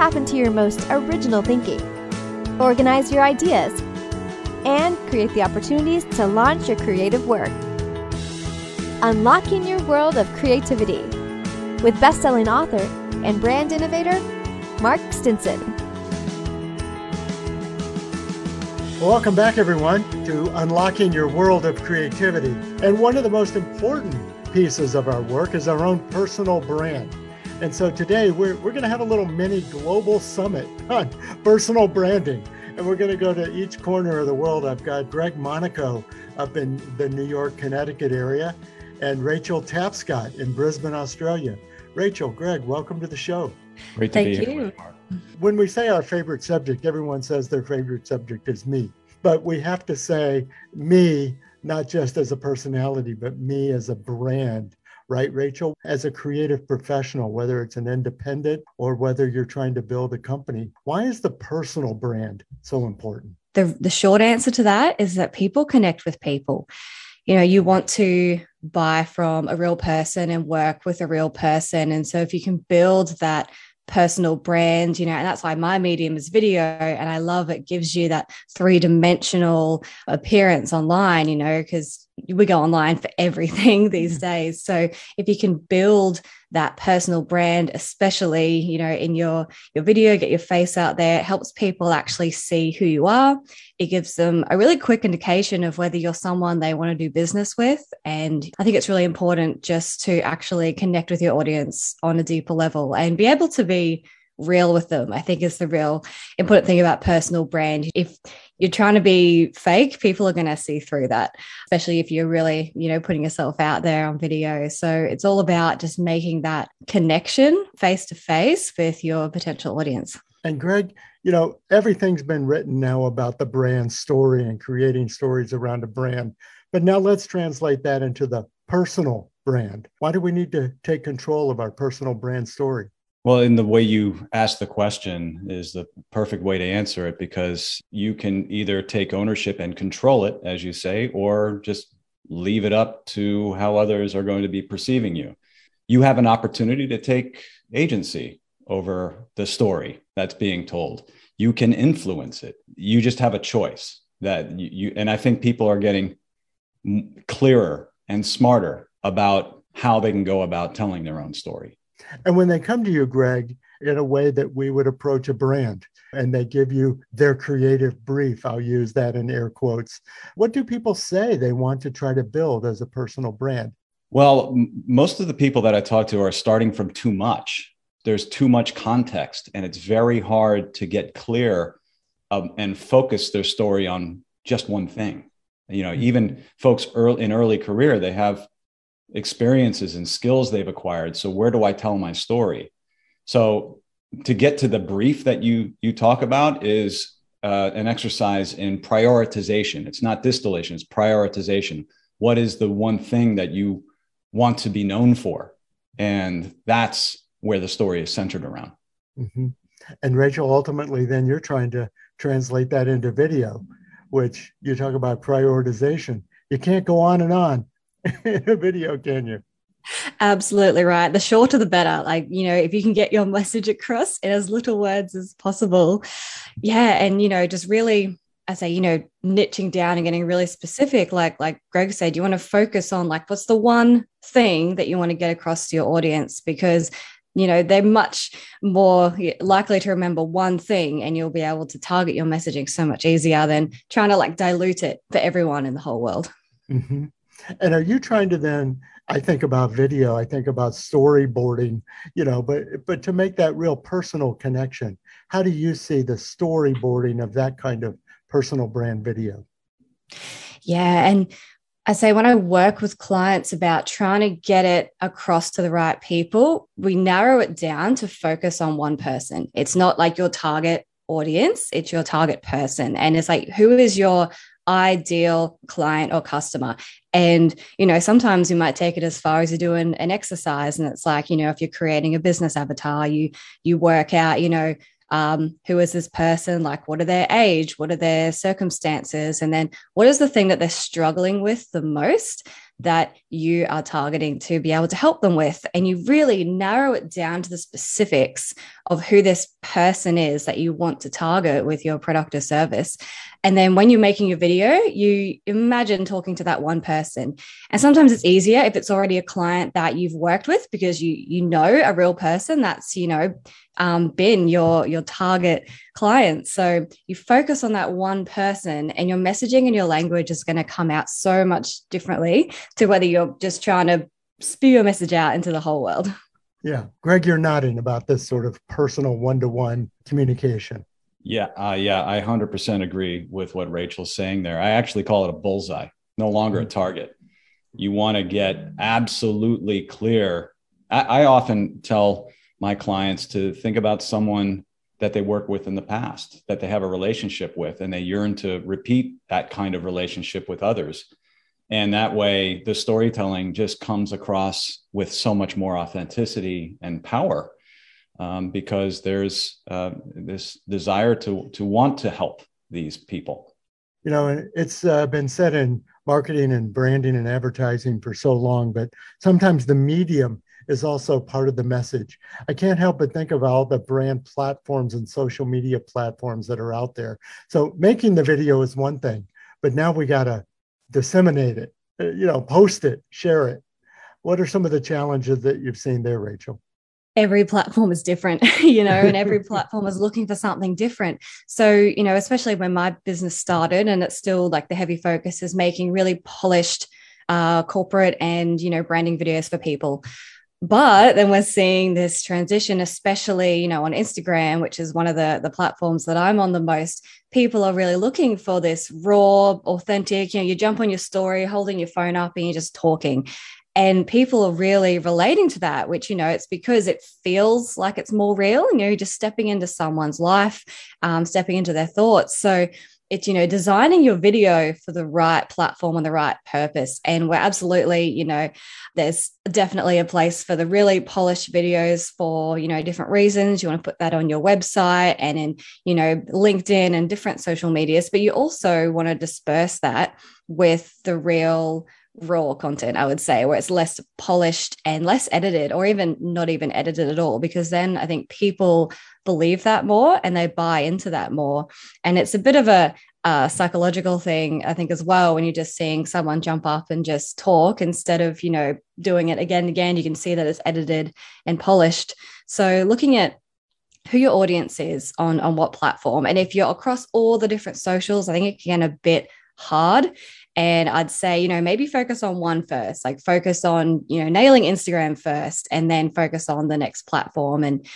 tap into your most original thinking, organize your ideas, and create the opportunities to launch your creative work. Unlocking your world of creativity with best-selling author and brand innovator, Mark Stinson. Welcome back, everyone, to Unlocking Your World of Creativity. And one of the most important pieces of our work is our own personal brand. And so today we're going to have a little mini global summit on personal branding. And we're going to go to each corner of the world. I've got Greg Monaco up in the New York, Connecticut area, and Rachel Tapscott in Brisbane, Australia. Rachel, Greg, welcome to the show. Great to be here. When we say our favorite subject, everyone says their favorite subject is me. But we have to say me, not just as a personality, but me as a brand, right, Rachel? As a creative professional, whether it's an independent or whether you're trying to build a company, why is the personal brand so important? The short answer to that is that people connect with people. You know, you want to buy from a real person and work with a real person. And so if you can build that personal brand, you know, and that's why my medium is video, and I love it gives you that three-dimensional appearance online, you know, because we go online for everything these days. So if you can build that personal brand, especially, you know, in your video, get your face out there, it helps people actually see who you are. It gives them a really quick indication of whether you're someone they want to do business with. And I think it's really important just to actually connect with your audience on a deeper level and be able to be real with them. I think is the real important thing about personal brand. If you're trying to be fake, people are going to see through that, especially if you're really, you know, putting yourself out there on video. So it's all about just making that connection face to face with your potential audience. And Greg, you know, everything's been written now about the brand story and creating stories around a brand. But now let's translate that into the personal brand. Why do we need to take control of our personal brand story? Well, in the way you asked the question is the perfect way to answer it, because you can either take ownership and control it, as you say, or just leave it up to how others are going to be perceiving you. You have an opportunity to take agency over the story that's being told. You can influence it. You just have a choice that you and I think people are getting clearer and smarter about how they can go about telling their own story. And when they come to you, Greg, in a way that we would approach a brand, and they give you their creative brief, I'll use that in air quotes, what do people say they want to try to build as a personal brand? Well, most of the people that I talk to are starting from too much. There's too much context, and it's very hard to get clear and focus their story on just one thing. You know, even folks in early career, they have experiences and skills they've acquired. So where do I tell my story? So to get to the brief that you talk about is an exercise in prioritization. It's not distillation, it's prioritization. What is the one thing that you want to be known for? And that's where the story is centered around. Mm-hmm. And Rachel, ultimately, then you're trying to translate that into video, which you talk about prioritization. You can't go on and on in a video, can you? Absolutely right. The shorter, the better. Like, you know, if you can get your message across in as little words as possible. Yeah. And, you know, just really, I say, you know, niching down and getting really specific, like Greg said, you want to focus on like, what's the one thing that you want to get across to your audience? Because, you know, they're much more likely to remember one thing, and you'll be able to target your messaging so much easier than trying to like dilute it for everyone in the whole world. Mm-hmm. And are you trying to then, I think about video, I think about storyboarding, you know, but to make that real personal connection, how do you see the storyboarding of that kind of personal brand video? Yeah. And I say when I work with clients about trying to get it across to the right people, we narrow it down to focus on one person. It's not like your target audience, it's your target person. And it's like, who is your ideal client or customer? And, you know, sometimes you might take it as far as you're doing an exercise, and it's like, you know, if you're creating a business avatar, you work out, you know, who is this person? Like, what are their age? What are their circumstances? And then what is the thing that they're struggling with the most? that you are targeting to be able to help them with. And you really narrow it down to the specifics of who this person is that you want to target with your product or service. And then when you're making your video, you imagine talking to that one person. And sometimes it's easier if it's already a client that you've worked with, because you know a real person that's, been your target client. So you focus on that one person, and your messaging and your language is going to come out so much differently to whether you're just trying to spew your message out into the whole world. Yeah. Greg, you're nodding about this sort of personal one-to-one communication. Yeah, I 100% agree with what Rachel's saying there. I actually call it a bullseye, no longer a target. You want to get absolutely clear. I often tell my clients to think about someone that they work with in the past, that they have a relationship with, and they yearn to repeat that kind of relationship with others. And that way, the storytelling just comes across with so much more authenticity and power. Because there's this desire to want to help these people. It's been said in marketing and branding and advertising for so long, but sometimes the medium is also part of the message. I can't help but think of all the brand platforms and social media platforms that are out there. So making the video is one thing, but now we got to disseminate it, post it, share it. What are some of the challenges that you've seen there, Rachel? Every platform is different, and every platform is looking for something different. So, especially when my business started, and it's still like the heavy focus is making really polished corporate and, branding videos for people. But then we're seeing this transition, especially, on Instagram, which is one of the platforms that I'm on the most. People are really looking for this raw, authentic, you jump on your story, holding your phone up and you're just talking. And people are really relating to that, which, it's because it feels like it's more real, you're just stepping into someone's life, stepping into their thoughts. So it's, designing your video for the right platform and the right purpose. And we're absolutely, there's definitely a place for the really polished videos for, different reasons. You want to put that on your website and in, LinkedIn and different social medias, but you also want to disperse that with the real raw content, I would say, where it's less polished and less edited, or even not even edited at all, because then I think people believe that more and they buy into that more. And it's a bit of a psychological thing, I think, as well, when you're just seeing someone jump up and just talk instead of, doing it again and again. You can see that it's edited and polished. So looking at who your audience is on what platform, and if you're across all the different socials, I think it can get a bit hard. And I'd say, maybe focus on one first, like focus on, nailing Instagram first, and then focus on the next platform. And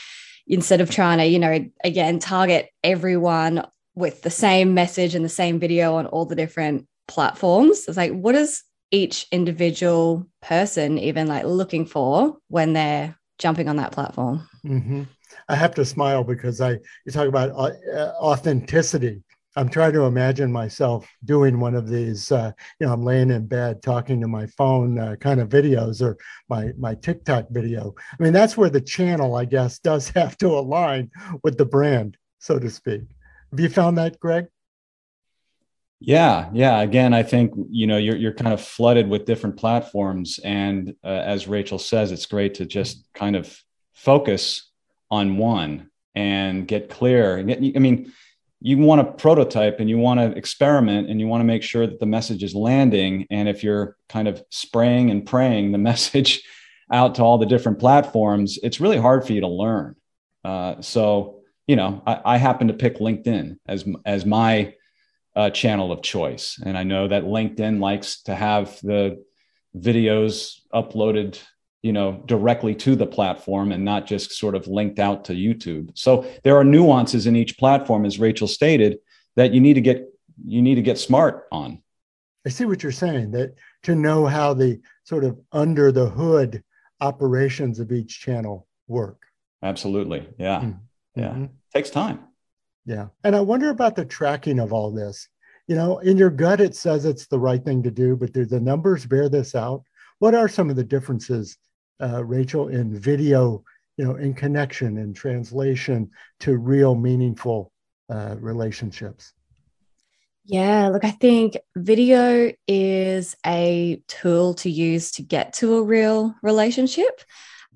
instead of trying to, again, target everyone with the same message and the same video on all the different platforms, it's like, what is each individual person even like looking for when they're jumping on that platform? Mm-hmm. I have to smile because you talk about authenticity. I'm trying to imagine myself doing one of these, I'm laying in bed talking to my phone kind of videos, or my TikTok video. I mean, that's where the channel, I guess, does have to align with the brand, so to speak. Have you found that, Greg? Yeah. Again, I think, you're kind of flooded with different platforms. And as Rachel says, it's great to just kind of focus on one and get clear. You want to prototype and you want to experiment and you want to make sure that the message is landing. And if you're kind of spraying and praying the message out to all the different platforms, it's really hard for you to learn. So I happen to pick LinkedIn as my channel of choice. And I know that LinkedIn likes to have the videos uploaded directly to the platform and not just sort of linked out to YouTube. So there are nuances in each platform, as Rachel stated, that you need to get smart on. I see what you're saying, that to know how the sort of under the hood operations of each channel work. Absolutely. Yeah. Mm-hmm. Yeah. Takes time. Yeah. And I wonder about the tracking of all this. In your gut, it says it's the right thing to do, but do the numbers bear this out? What are some of the differences, Rachel, in video, in connection and translation to real meaningful relationships? Yeah, look, I think video is a tool to use to get to a real relationship.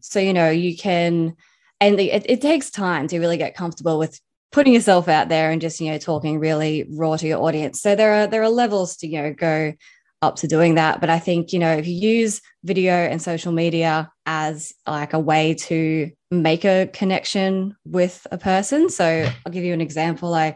So, you can, and it takes time to really get comfortable with putting yourself out there and just, talking really raw to your audience. So there are levels to, go up to doing that. But I think, if you use video and social media as like a way to make a connection with a person. So I'll give you an example. I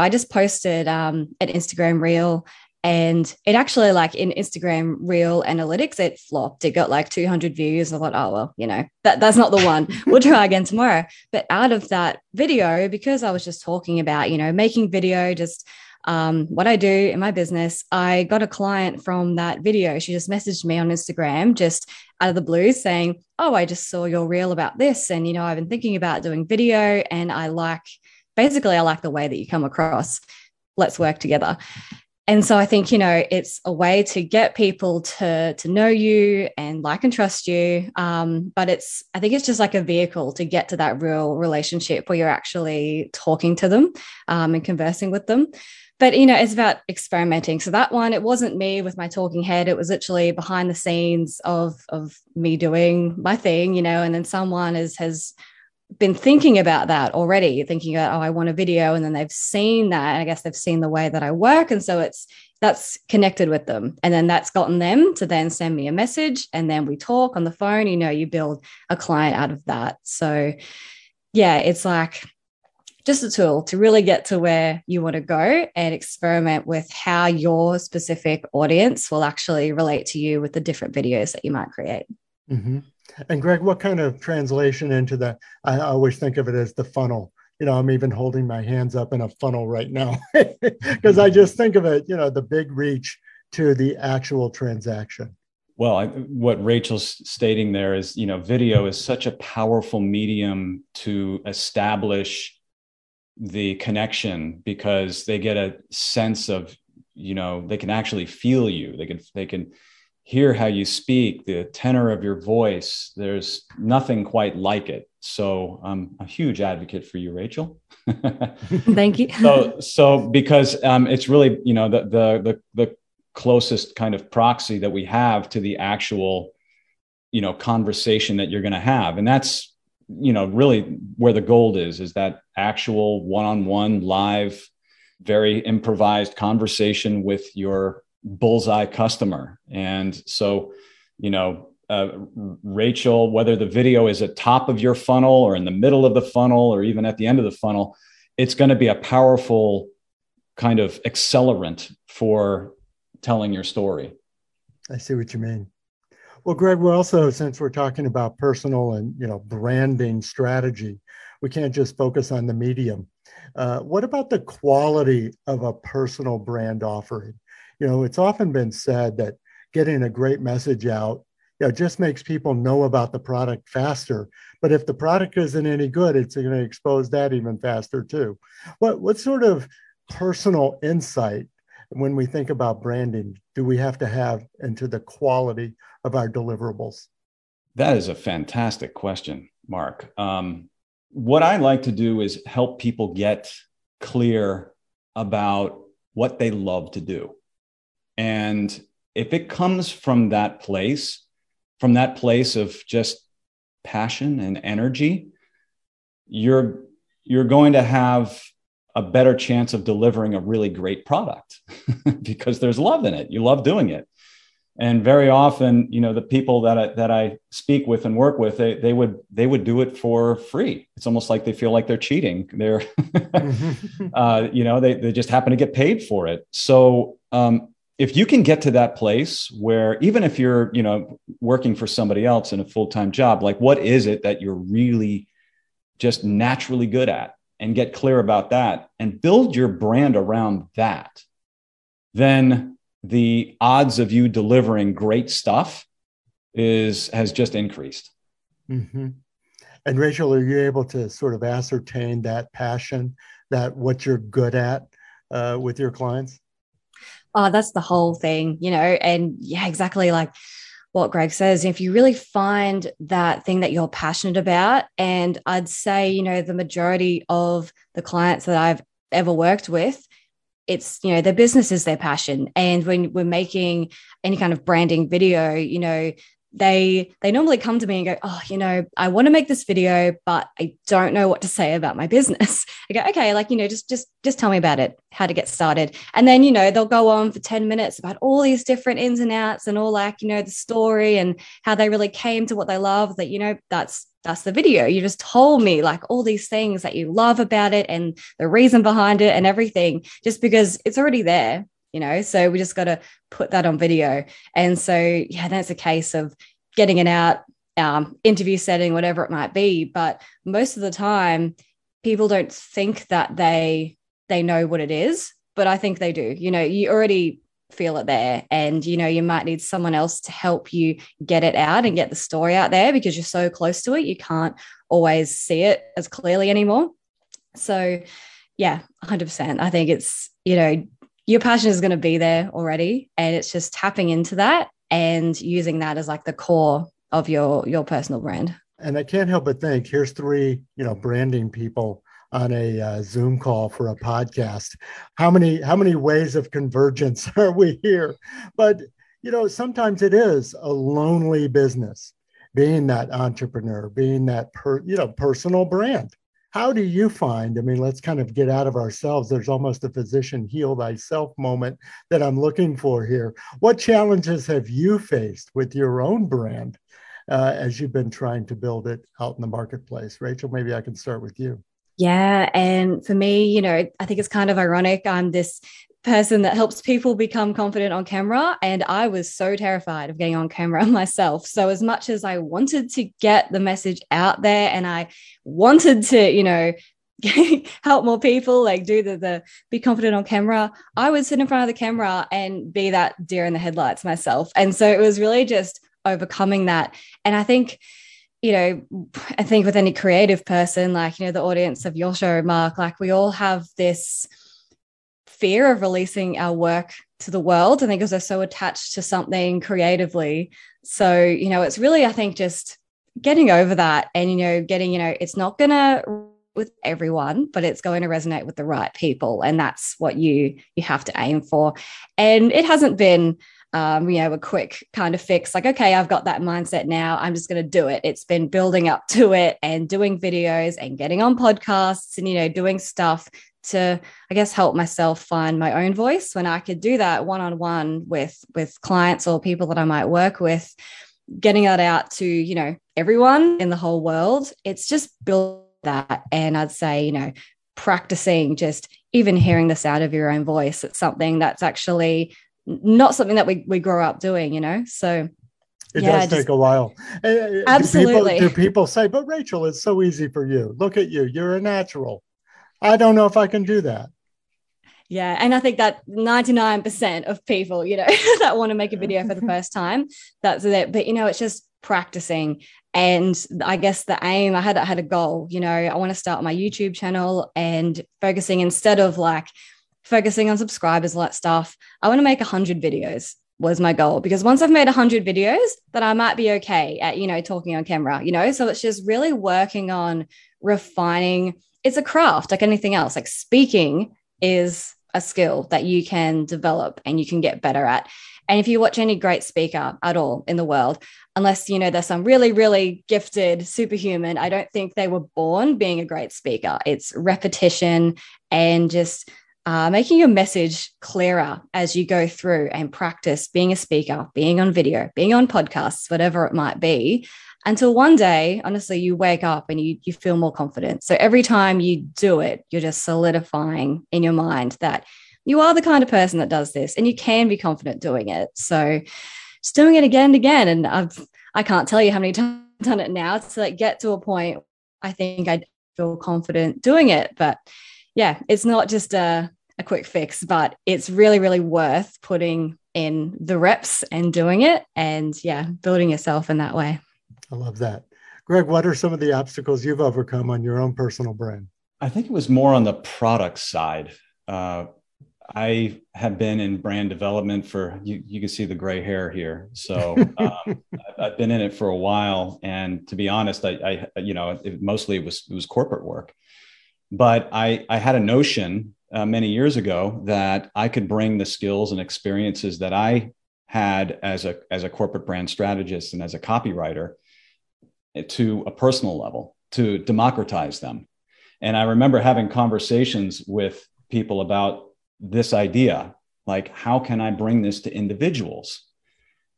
just posted an Instagram reel, and it actually, like, in Instagram reel analytics, it flopped. It got like 200 views. I thought, oh, well, that's not the one. We'll try again tomorrow. But out of that video, because I was just talking about, making video, just what I do in my business, I got a client from that video. She just messaged me on Instagram, just out of the blue, saying, oh, I just saw your reel about this. And, I've been thinking about doing video, and I like the way that you come across. Let's work together. And so I think, it's a way to get people to know you and like and trust you. But I think it's just like a vehicle to get to that real relationship where you're actually talking to them and conversing with them. But, it's about experimenting. So that one, it wasn't me with my talking head. It was literally behind the scenes of me doing my thing, and then someone has been thinking about that already, thinking about, oh, I want a video. And then they've seen that. And I guess they've seen the way that I work. And so that's connected with them. And then that's gotten them to then send me a message. And then we talk on the phone, you build a client out of that. So yeah, it's like just a tool to really get to where you want to go and experiment with how your specific audience will actually relate to you with the different videos that you might create. Mm-hmm. And Greg, what kind of translation into that? I always think of it as the funnel. I'm even holding my hands up in a funnel right now because I just think of it, the big reach to the actual transaction. Well, what Rachel's stating there is, video is such a powerful medium to establish the connection, because they get a sense of, they can actually feel you. They can hear how you speak, the tenor of your voice. There's nothing quite like it. So I'm a huge advocate for you, Rachel. Thank you. So because it's really, the closest kind of proxy that we have to the actual, conversation that you're going to have. And that's, really where the gold is that actual one-on-one, live, very improvised conversation with your bullseye customer. And so, Rachel, whether the video is at top of your funnel or in the middle of the funnel or even at the end of the funnel, it's going to be a powerful kind of accelerant for telling your story. I see what you mean. Well, Greg, we're also, since we're talking about personal and, branding strategy, we can't just focus on the medium. What about the quality of a personal brand offering? It's often been said that getting a great message out, just makes people know about the product faster. But if the product isn't any good, it's going to expose that even faster too. What sort of personal insight, when we think about branding, do we have to have into the quality of our deliverables? That is a fantastic question, Mark. What I like to do is help people get clear about what they love to do. And if it comes from that place of just passion and energy, you're going to have a better chance of delivering a really great product because there's love in it. You love doing it. And very often, the people that I speak with and work with, they would do it for free. It's almost like they feel like they're cheating. They're, they just happen to get paid for it. So if you can get to that place where, even if you're, working for somebody else in a full-time job, like, what is it that you're really just naturally good at, and get clear about that and build your brand around that, then the odds of you delivering great stuff has just increased. Mm-hmm. And Rachel, are you able to sort of ascertain that passion, that what you're good at with your clients? Oh, that's the whole thing, and yeah, exactly like what Greg says. If you really find that thing that you're passionate about, and I'd say, the majority of the clients that I've ever worked with, it's, their business is their passion. And when we're making any kind of branding video, they normally come to me and go, oh, I want to make this video, but I don't know what to say about my business. I go, okay, just tell me about it, how to get started. And then, they'll go on for 10 minutes about all these different ins and outs and all the story and how they really came to what they love. That, that's the video. You just told me all these things that you love about it and the reason behind it and everything, just because it's already there. So we just got to put that on video. And so, that's a case of getting it out, interview setting, whatever it might be. But most of the time, people don't think that they know what it is, but I think they do. You already feel it there, and, you might need someone else to help you get it out and get the story out there, because you're so close to it. You can't always see it as clearly anymore. So 100%. I think it's, your passion is going to be there already, and it's just tapping into that and using that as the core of your personal brand. And I can't help but think, here's three, branding people on a Zoom call for a podcast. How many ways of convergence are we here? But, sometimes it is a lonely business, being that entrepreneur, being that personal brand. How do you find, let's kind of get out of ourselves. There's almost a physician heal thyself moment that I'm looking for here. What challenges have you faced with your own brand as you've been trying to build it out in the marketplace? Rachel, maybe I can start with you. Yeah. And for me, I think it's kind of ironic. I'm this person that helps people become confident on camera. And I was so terrified of getting on camera myself. So as much as I wanted to get the message out there and I wanted to, help more people, do the be confident on camera, I would sit in front of the camera and be that deer in the headlights myself. And so it was really just overcoming that. And I think, with any creative person, the audience of your show, Mark, we all have this fear of releasing our work to the world, I think, because they're so attached to something creatively. So, it's really, I think, just getting over that and, getting, it's not going to with everyone, but it's going to resonate with the right people. And that's what you have to aim for. And it hasn't been, a quick kind of fix, okay, I've got that mindset now, I'm just going to do it. It's been building up to it and doing videos and getting on podcasts and, doing stuff to, I guess, help myself find my own voice when I could do that one-on-one with clients or people that I might work with, getting that out to, everyone in the whole world. It's just build that. And I'd say, practicing just even hearing the sound of your own voice. It's something that's actually not something that we grow up doing, so it does take a while. Absolutely. Do people say, but Rachel, it's so easy for you. Look at you. You're a natural. I don't know if I can do that. Yeah. And I think that 99% of people, that want to make a video for the first time, that's it. But, it's just practicing. And I guess the aim, I had a goal, I want to start my YouTube channel and focusing, instead of focusing on subscribers, all that stuff, I want to make 100 videos was my goal, because once I've made 100 videos, then I might be okay at, talking on camera, so it's just really working on refining. It's a craft like anything else. Speaking is a skill that you can develop and you can get better at. And if you watch any great speaker at all in the world, unless, there's some really, really gifted superhuman, I don't think they were born being a great speaker. It's repetition and just making your message clearer as you go through and practice being a speaker, being on video, being on podcasts, whatever it might be, until one day, honestly, you wake up and you feel more confident. So every time you do it, you're just solidifying in your mind that you are the kind of person that does this and you can be confident doing it. So just doing it again and again. And I can't tell you how many times I've done it now to get to a point I think I feel confident doing it. But yeah, it's not just a quick fix, but it's really, really worth putting in the reps and doing it and building yourself in that way. I love that. Greg, what are some of the obstacles you've overcome on your own personal brand? I think it was more on the product side. I have been in brand development for, you can see the gray hair here. So I've been in it for a while. And to be honest, mostly it was corporate work. But I had a notion many years ago that I could bring the skills and experiences that I had as a corporate brand strategist and as a copywriter to a personal level, to democratize them. And I remember having conversations with people about this idea, like, how can I bring this to individuals?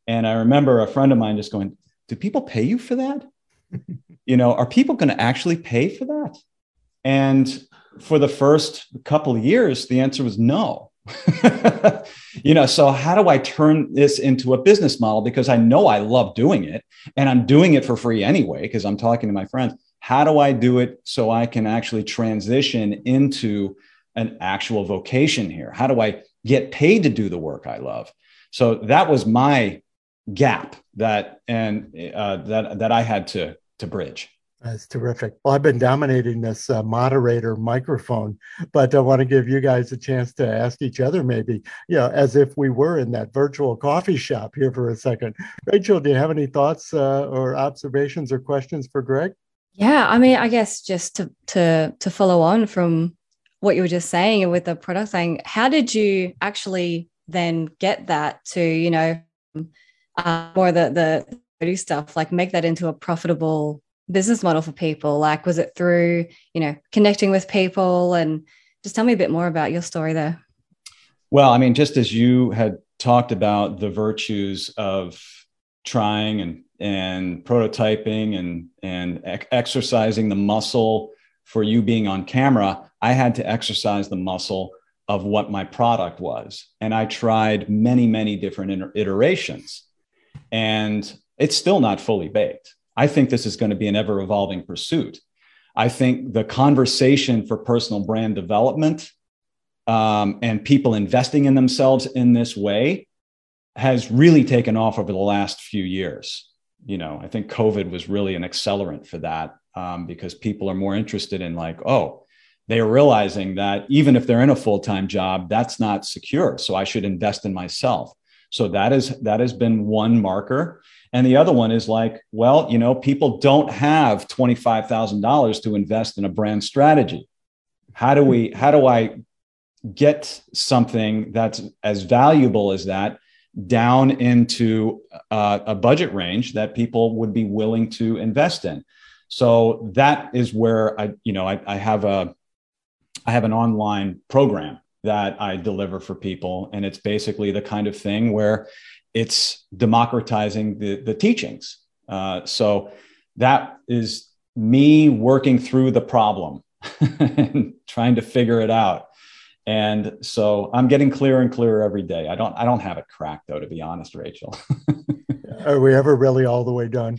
And I remember a friend of mine just going, do people pay you for that? Are people going to actually pay for that? And for the first couple of years, the answer was no. So how do I turn this into a business model? Because I know I love doing it and I'm doing it for free anyway, because I'm talking to my friends. How do I do it so I can actually transition into an actual vocation here? How do I get paid to do the work I love? So that was my gap that I had to bridge. That's terrific. Well, I've been dominating this moderator microphone, but I want to give you guys a chance to ask each other, maybe, as if we were in that virtual coffee shop here for a second. Rachel, do you have any thoughts or observations or questions for Greg? Yeah, I mean, I guess just to follow on from what you were just saying and with the product thing, how did you actually then get that to, more the stuff, like make that into a profitable business model for people? Like, was it through, connecting with people? And just tell me a bit more about your story there. Well, I mean, just as you had talked about the virtues of trying and prototyping and exercising the muscle for you being on camera, I had to exercise the muscle of what my product was. And I tried many, many different iterations, and it's still not fully baked. I think this is going to be an ever evolving pursuit. I think the conversation for personal brand development and people investing in themselves in this way has really taken off over the last few years. I think COVID was really an accelerant for that because people are more interested in they are realizing that even if they're in a full-time job, that's not secure. So I should invest in myself. So that has been one marker. And the other one is people don't have $25,000 to invest in a brand strategy. How do I get something that's as valuable as that down into a budget range that people would be willing to invest in? So that is where I have an online program that I deliver for people. And it's basically the kind of thing where it's democratizing the teachings. So that is me working through the problem and trying to figure it out. And so I'm getting clearer and clearer every day. I don't have it cracked, though, to be honest, Rachel. Are we ever really all the way done?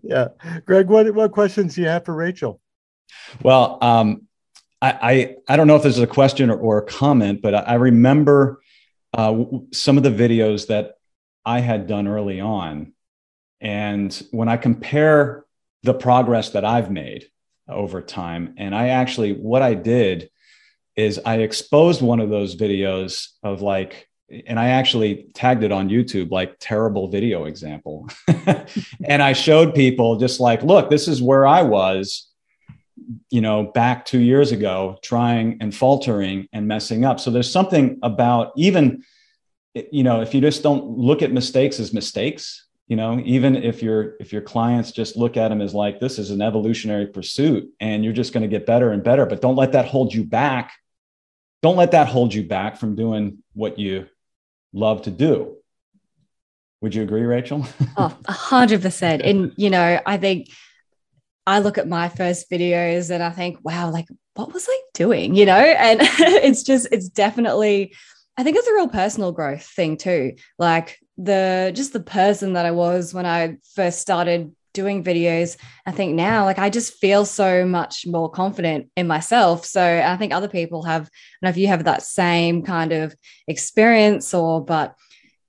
Yeah. Greg, what questions do you have for Rachel? Well, I don't know if this is a question or a comment, but I remember some of the videos that I had done early on. And when I compare the progress that I've made over time, and what I did is I exposed one of those videos of and I actually tagged it on YouTube, terrible video example. And I showed people just look, this is where I was, back 2 years ago, trying and faltering and messing up. So there's something about even, if you just don't look at mistakes as mistakes, even if your clients just look at them as this is an evolutionary pursuit and you're just going to get better and better, but don't let that hold you back. Don't let that hold you back from doing what you love to do. Would you agree, Rachel? Oh, 100%. And, I think I look at my first videos and I think, wow, what was I doing? And it's definitely, I think it's a real personal growth thing too. The person that I was when I first started doing videos, I think now, I just feel so much more confident in myself. So I think other people have, I don't know if you have that same kind of experience but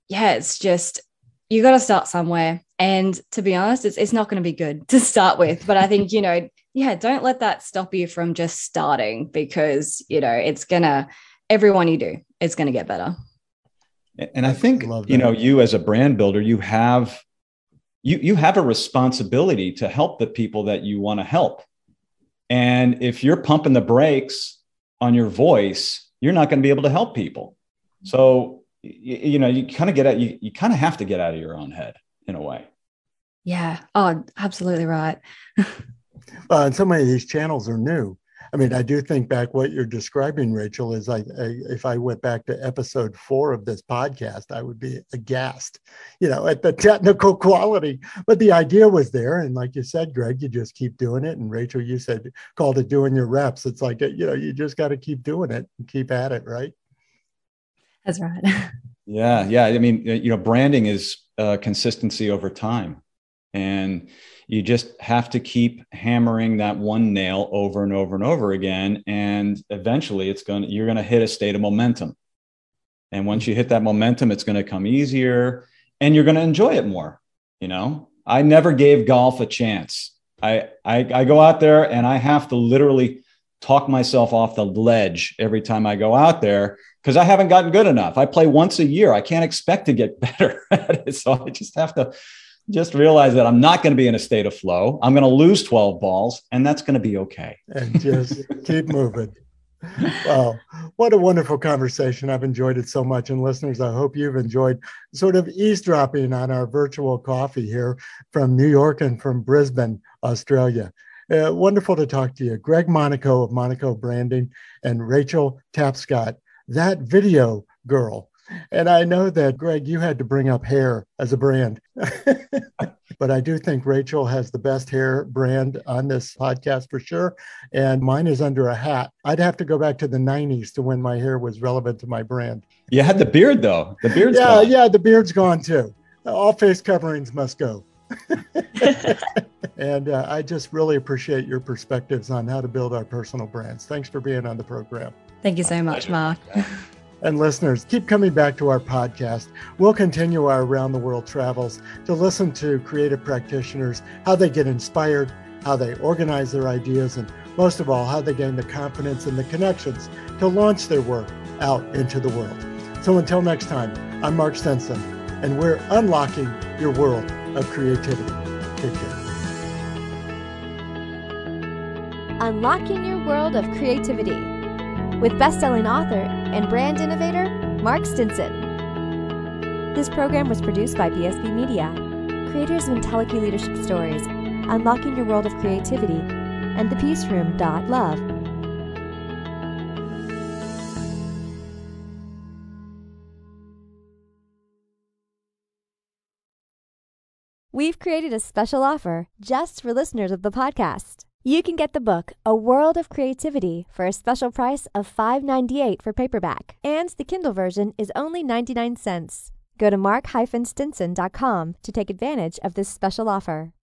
yeah, it's just, you got to start somewhere. And to be honest, it's not going to be good to start with. But I think, don't let that stop you from just starting because, everyone you do, it's going to get better. And I think, you as a brand builder, you have a responsibility to help the people that you want to help. And if you're pumping the brakes on your voice, you're not going to be able to help people. So, you kind of have to get out of your own head in a way. Yeah. Oh, absolutely right. And so many of these channels are new. I mean, I do think back what you're describing, Rachel, is if I went back to episode 4 of this podcast, I would be aghast, at the technical quality. But the idea was there. And like you said, Greg, you just keep doing it. And Rachel, you called it doing your reps. It's like, you just got to keep doing it and keep at it, right? That's right. Yeah. Yeah. I mean, branding is consistency over time. And you just have to keep hammering that one nail over and over and over again. And eventually you're going to hit a state of momentum. And once you hit that momentum, it's going to come easier and you're going to enjoy it more. I never gave golf a chance. I go out there and I have to literally talk myself off the ledge every time I go out there because I haven't gotten good enough. I play once a year. I can't expect to get better at it. So I just have to realize that I'm not going to be in a state of flow. I'm going to lose 12 balls, and that's going to be okay. And just keep moving. Wow. What a wonderful conversation. I've enjoyed it so much. And listeners, I hope you've enjoyed sort of eavesdropping on our virtual coffee here from New York and from Brisbane, Australia. Wonderful to talk to you. Greg Monaco of Monaco Branding and Rachel Tapscott, that video girl. And I know that, Greg, you had to bring up hair as a brand. But I do think Rachel has the best hair brand on this podcast for sure. And mine is under a hat. I'd have to go back to the 90s to when my hair was relevant to my brand. You had the beard, though. The beard's gone. Yeah, the beard's gone, too. All face coverings must go. And I just really appreciate your perspectives on how to build our personal brands. Thanks for being on the program. Thank you so much, Mark. And listeners, keep coming back to our podcast. We'll continue our around the world travels to listen to creative practitioners, how they get inspired, how they organize their ideas, and most of all, how they gain the confidence and the connections to launch their work out into the world. So until next time, I'm Mark Stenson, and we're unlocking your world of creativity. Take care. Unlocking Your World of Creativity with best-selling author and brand innovator, Mark Stinson. This program was produced by BSB Media, creators of IntelliKey Leadership Stories, Unlocking Your World of Creativity, and thepeaceroom.love. We've created a special offer just for listeners of the podcast. You can get the book, A World of Creativity, for a special price of $5.98 for paperback, and the Kindle version is only 99 cents. Go to mark-stinson.com to take advantage of this special offer.